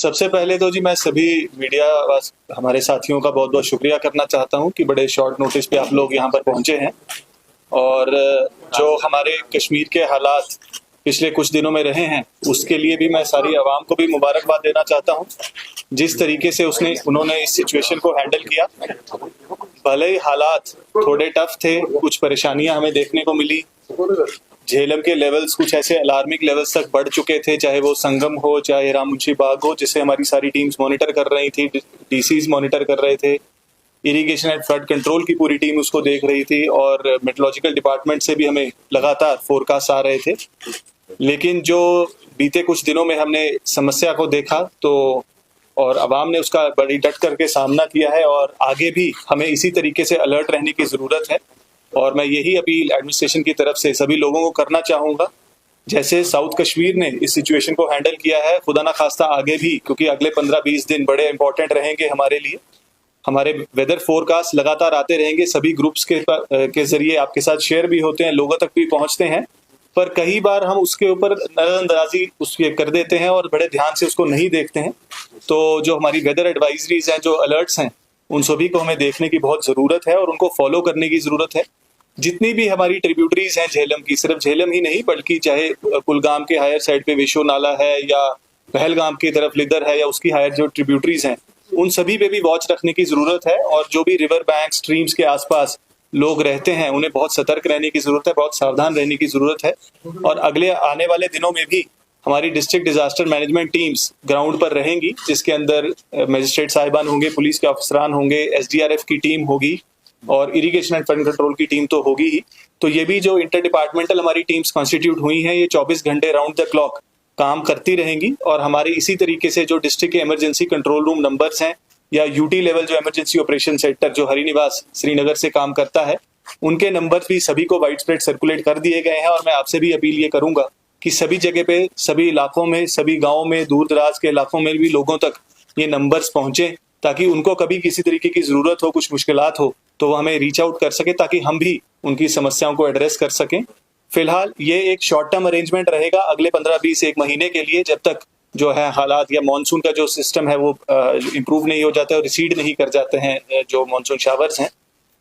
सबसे पहले तो जी मैं सभी मीडिया हमारे साथियों का बहुत बहुत शुक्रिया करना चाहता हूं कि बड़े शॉर्ट नोटिस पे आप लोग यहां पर पहुंचे हैं। और जो हमारे कश्मीर के हालात पिछले कुछ दिनों में रहे हैं उसके लिए भी मैं सारी आवाम को भी मुबारकबाद देना चाहता हूं। जिस तरीके से उन्होंने इस सिचुएशन को हैंडल किया, भले ही हालात थोड़े टफ थे, कुछ परेशानियां हमें देखने को मिली, झेलम के लेवल्स कुछ ऐसे अलार्मिंग लेवल्स तक बढ़ चुके थे, चाहे वो संगम हो चाहे राममुंशी बाग हो, जिसे हमारी सारी टीम्स मॉनिटर कर रही थी, डीसीज मॉनिटर कर रहे थे, इरिगेशन एंड फ्लड कंट्रोल की पूरी टीम उसको देख रही थी और मेट्रोलॉजिकल डिपार्टमेंट से भी हमें लगातार फोरकास्ट आ रहे थे। लेकिन जो बीते कुछ दिनों में हमने समस्या को देखा तो और अवाम ने उसका बड़ी डट करके सामना किया है और आगे भी हमें इसी तरीके से अलर्ट रहने की ज़रूरत है। और मैं यही अपील एडमिनिस्ट्रेशन की तरफ से सभी लोगों को करना चाहूँगा, जैसे साउथ कश्मीर ने इस सिचुएशन को हैंडल किया है, खुदा ना खास्ता आगे भी, क्योंकि अगले 15-20 दिन बड़े इंपॉर्टेंट रहेंगे हमारे लिए। हमारे वेदर फोरकास्ट लगातार आते रहेंगे, सभी ग्रुप्स के जरिए आपके साथ शेयर भी होते हैं, लोगों तक भी पहुंचते हैं, पर कई बार हम उसके ऊपर नजरअंदाजी उसके कर देते हैं और बड़े ध्यान से उसको नहीं देखते हैं। तो जो हमारी वेदर एडवाइजरीज हैं, जो अलर्ट्स हैं, उन सभी को हमें देखने की बहुत ज़रूरत है और उनको फॉलो करने की ज़रूरत है। जितनी भी हमारी ट्रिब्यूटरीज हैं झेलम की, सिर्फ झेलम ही नहीं बल्कि चाहे कुलगाम के हायर साइड पे विशो नाला है या पहलगाम की तरफ लिदर है या उसकी हायर जो ट्रिब्यूटरीज हैं, उन सभी पे भी वॉच रखने की जरूरत है। और जो भी रिवर बैंक स्ट्रीम्स के आसपास लोग रहते हैं उन्हें बहुत सतर्क रहने की जरूरत है, बहुत सावधान रहने की जरूरत है। और अगले आने वाले दिनों में भी हमारी district disaster management teams ground पर रहेंगी, जिसके अंदर मजिस्ट्रेट साहिबान होंगे, पुलिस के अफसरान होंगे, एसडीआरएफ की टीम होगी और इरिगेशन एंड फ्लड कंट्रोल की टीम तो होगी ही। तो ये भी जो इंटर डिपार्टमेंटल हमारी टीम्स कॉन्स्टिट्यूट हुई हैं, ये 24 घंटे राउंड द क्लॉक काम करती रहेंगी। और हमारे इसी तरीके से जो डिस्ट्रिक्ट के इमरजेंसी कंट्रोल रूम नंबर्स हैं या यूटी लेवल जो इमरजेंसी ऑपरेशन सेंटर जो हरिनिवास श्रीनगर से काम करता है, उनके नंबर्स भी सभी को वाइड स्प्रेड सर्कुलेट कर दिए गए हैं। और मैं आपसे भी अपील ये करूंगा कि सभी जगह पे, सभी इलाकों में, सभी गाँव में, दूर दराज के इलाकों में भी लोगों तक ये नंबर्स पहुंचे, ताकि उनको कभी किसी तरीके की जरूरत हो, कुछ मुश्किलात हो, तो वो हमें रीच आउट कर सके, ताकि हम भी उनकी समस्याओं को एड्रेस कर सकें। फिलहाल ये एक शॉर्ट टर्म अरेंजमेंट रहेगा अगले 15-20 एक महीने के लिए, जब तक जो है हालात या मानसून का जो सिस्टम है वो इम्प्रूव नहीं हो जाता है और रिसीड नहीं कर जाते हैं जो मानसून शावर्स हैं।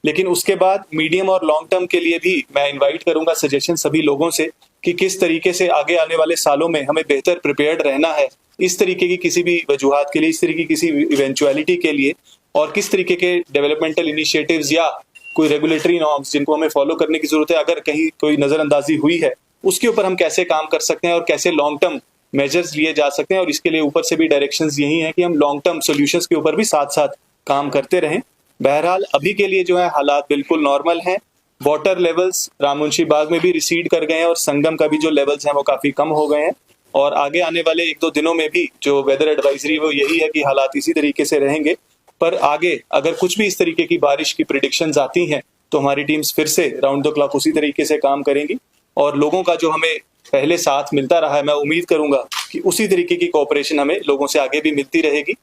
लेकिन उसके बाद मीडियम और लॉन्ग टर्म के लिए भी मैं इनवाइट करूंगा सजेशन सभी लोगों से कि किस तरीके से आगे आने वाले सालों में हमें बेहतर प्रिपेयर्ड रहना है इस तरीके की किसी भी वजूहात के लिए, इस तरीके की किसी इवेंचुअलिटी के लिए, और किस तरीके के डेवलपमेंटल इनिशिएटिव्स या कोई रेगुलेटरी नॉर्म्स जिनको हमें फॉलो करने की जरूरत है, अगर कहीं कोई नजरअंदाजी हुई है, उसके ऊपर हम कैसे काम कर सकते हैं और कैसे लॉन्ग टर्म मेजर्स लिए जा सकते हैं। और इसके लिए ऊपर से भी डायरेक्शंस यही हैं कि हम लॉन्ग टर्म सॉल्यूशंस के ऊपर भी साथ साथ काम करते रहें। बहरहाल अभी के लिए जो है हालात बिल्कुल नॉर्मल हैं। वाटर लेवल्स राममुंशी बाग में भी रिसीड कर गए हैं और संगम का भी जो लेवल्स हैं वो काफी कम हो गए हैं। और आगे आने वाले 1-2 दिनों में भी जो वेदर एडवाइजरी वो यही है कि हालात इसी तरीके से रहेंगे। पर आगे अगर कुछ भी इस तरीके की बारिश की प्रिडिक्शंस आती हैं तो हमारी टीम्स फिर से राउंड द क्लॉक उसी तरीके से काम करेंगी। और लोगों का जो हमें पहले साथ मिलता रहा है, मैं उम्मीद करूंगा कि उसी तरीके की कोऑपरेशन हमें लोगों से आगे भी मिलती रहेगी।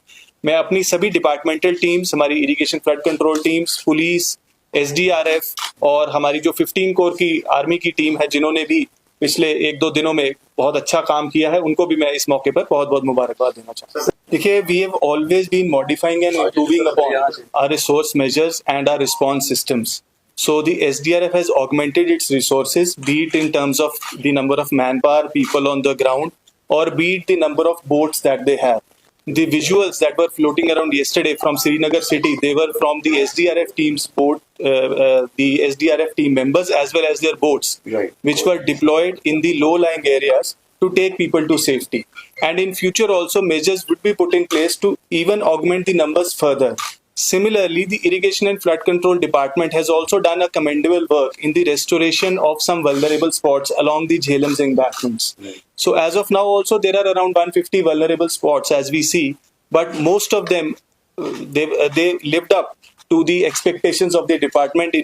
मैं अपनी सभी डिपार्टमेंटल टीम्स, हमारी irrigation flood control teams, police, SDRF और हमारी जो 15 कोर की आर्मी की टीम है, जिन्होंने भी पिछले 1-2 दिनों में बहुत अच्छा काम किया है, उनको भी मैं इस मौके पर बहुत बहुत मुबारकबाद देना चाहता हूँ। देखिए, we have always been modifying and improving upon our resource measures and our response systems. So the SDRF has augmented its resources, be it in terms of the number of manpower, people on the ground, or be it the number of boats that they have. The visuals that were floating around yesterday from Srinagar city, they were from the SDRF team's boat, the SDRF team members as well as their boats, Right. which were deployed in the low-lying areas to take people to safety. And in future also measures would be put in place to even augment the numbers further. Similarly, the Irrigation and Flood Control Department has also done a commendable work in the restoration of some vulnerable spots along the Jhelum's embankments. Right. So as of now also there are around 150 vulnerable spots as we see, but most of them they lived up to the expectations of the department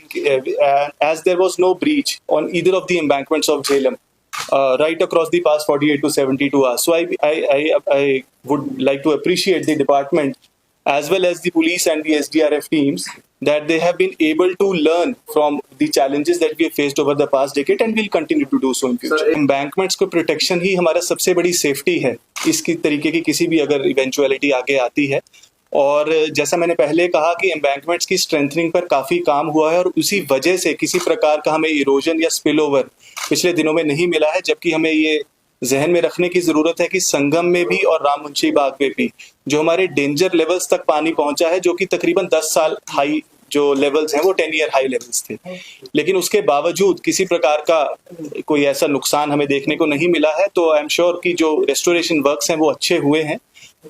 as there was no breach on either of the embankments of Jhelum right across the past 48 to 72 hours. So I would like to appreciate the department as well as the police and the SDRF teams, that they have been able to learn from the challenges that we have faced over the past decade and will continue to do so in future. Embankments को protection ही हमारा सबसे बड़ी safety है इसकी तरीके की किसी भी अगर eventuality आगे आती है। और जैसा मैंने पहले कहा कि एम्बैंकमेंट्स की स्ट्रेंथनिंग पर काफ़ी काम हुआ है और उसी वजह से किसी प्रकार का हमें इरोजन या स्पिल ओवर पिछले दिनों में नहीं मिला है, जबकि हमें ये जहन में रखने की ज़रूरत है कि संगम में भी और राममुंशी बाग में भी जो हमारे डेंजर लेवल्स तक पानी पहुंचा है, जो कि तकरीबन 10 साल हाई जो लेवल्स हैं वो 10 ईयर हाई लेवल्स थे, लेकिन उसके बावजूद किसी प्रकार का कोई ऐसा नुकसान हमें देखने को नहीं मिला है। तो आई एम श्योर कि जो रेस्टोरेशन वर्क्स हैं वो अच्छे हुए हैं,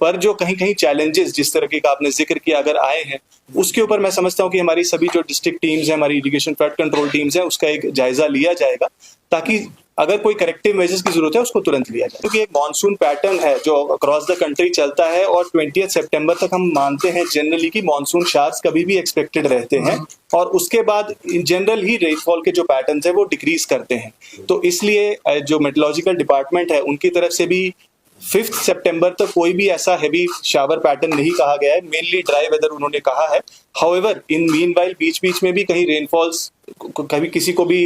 पर जो कहीं कहीं चैलेंजेस जिस तरीके का आपने जिक्र किया अगर आए हैं, उसके ऊपर मैं समझता हूं कि हमारी सभी जो डिस्ट्रिक्ट टीम्स हैं, हमारी इरिगेशन फ्लड कंट्रोल टीम्स हैं, उसका एक जायजा लिया जाएगा ताकि अगर कोई करेक्टिव मेजर्स की जरूरत है उसको तुरंत लिया जाए। क्योंकि एक मानसून पैटर्न है जो अक्रॉस द कंट्री चलता है और 20 सितंबर तक हम मानते हैं जनरली कि मानसून शार्स कभी भी एक्सपेक्टेड रहते हैं और उसके बाद इन जनरल ही रेनफॉल के जो पैटर्न है वो डिक्रीज करते हैं। तो इसलिए जो मेट्रोलॉजिकल डिपार्टमेंट है उनकी तरफ से भी 5 सितंबर तक कोई भी ऐसा हैवी शावर पैटर्न नहीं कहा गया है, मेनली ड्राई वेदर उन्होंने कहा है। हाउएवर इन मीनवाइल बीच में भी कहीं रेनफॉल्स कभी किसी को भी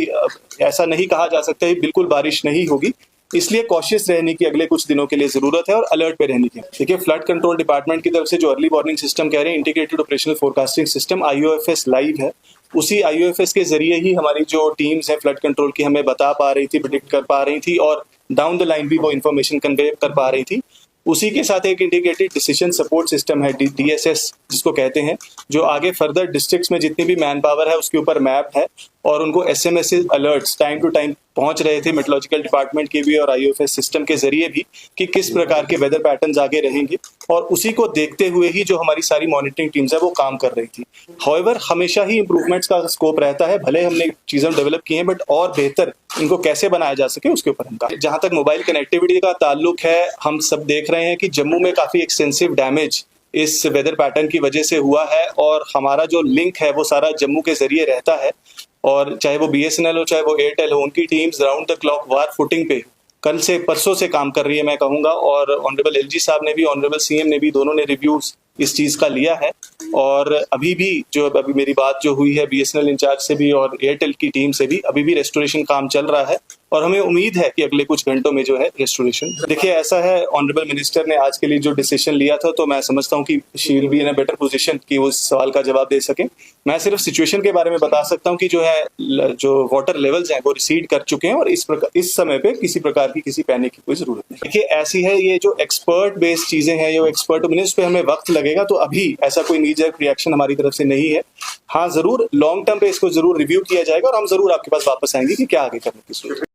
ऐसा नहीं कहा जा सकता है बिल्कुल बारिश नहीं होगी, इसलिए कॉशियस रहने की अगले कुछ दिनों के लिए जरूरत है और अलर्ट पे रहने की। देखिए फ्लड कंट्रोल डिपार्टमेंट की तरफ से जो अर्ली वार्निंग सिस्टम कह रहे हैं, integrated operational forecasting system IOFS live है, उसी IOFS के जरिए ही हमारी जो टीम्स हैं फ्लड कंट्रोल की हमें बता पा रही थी, प्रिडिक्ट कर पा रही थी और डाउन द लाइन भी वो इन्फॉर्मेशन कन्वे कर पा रही थी। उसी के साथ एक इंटीग्रेटेड डिसीजन सपोर्ट सिस्टम है DSS जिसको कहते हैं, जो आगे फर्दर डिस्ट्रिक्ट्स में जितनी भी मैन पावर है उसके ऊपर मैप है और उनको SMS alerts time to time पहुंच रहे थे मेट्रोलॉजिकल डिपार्टमेंट के भी और IOFS सिस्टम के जरिए भी कि किस प्रकार के वेदर पैटर्न्स आगे रहेंगे, और उसी को देखते हुए ही जो हमारी सारी मॉनिटरिंग टीम्स है वो काम कर रही थी। हाउएवर हमेशा ही इंप्रूवमेंट्स का स्कोप रहता है, भले हमने चीजें डेवलप की हैं बट और बेहतर इनको कैसे बनाया जा सके उसके ऊपर हम काम। जहां तक मोबाइल कनेक्टिविटी का ताल्लुक है, हम सब देख रहे हैं कि जम्मू में काफी एक्सटेंसिव डैमेज इस वेदर पैटर्न की वजह से हुआ है और हमारा जो लिंक है वो सारा जम्मू के जरिए रहता है, और चाहे वो BSNL हो चाहे वो एयरटेल हो, उनकी teams round the clock war footing पे कल से परसों से काम कर रही है मैं कहूंगा। और ऑनरेबल LG साहब ने भी, ऑनरेबल CM ने भी, दोनों ने रिव्यूज इस चीज का लिया है। और अभी भी जो अभी मेरी बात जो हुई है BSNL इंचार्ज से भी और एयरटेल की टीम से भी, अभी भी रेस्टोरेशन काम चल रहा है और हमें उम्मीद है कि अगले कुछ घंटों में जो है रेस्टोरेशन। देखिए ऐसा है, ऑनरेबल मिनिस्टर ने आज के लिए जो डिसीजन लिया था तो मैं समझता हूँ कि she will be in a better position कि वो इस सवाल का जवाब दे सके। मैं सिर्फ सिचुएशन के बारे में बता सकता हूँ कि जो है जो वाटर लेवल्स हैं वो रिसीड कर चुके हैं और इस समय पे किसी प्रकार की किसी पैनिक की कोई जरूरत नहीं। देखिए ऐसी है, ये जो एक्सपर्ट बेस्ड चीजें हैं, ये एक्सपर्ट ओपिनियंस पे हमें वक्त लगेगा, तो अभी ऐसा कोई नी जर्क रिएक्शन हमारी तरफ से नहीं है। हाँ जरूर लॉन्ग टर्म पे इसको जरूर रिव्यू किया जाएगा और हम जरूर आपके पास वापस आएंगे कि क्या आगे करने की जरूरत है।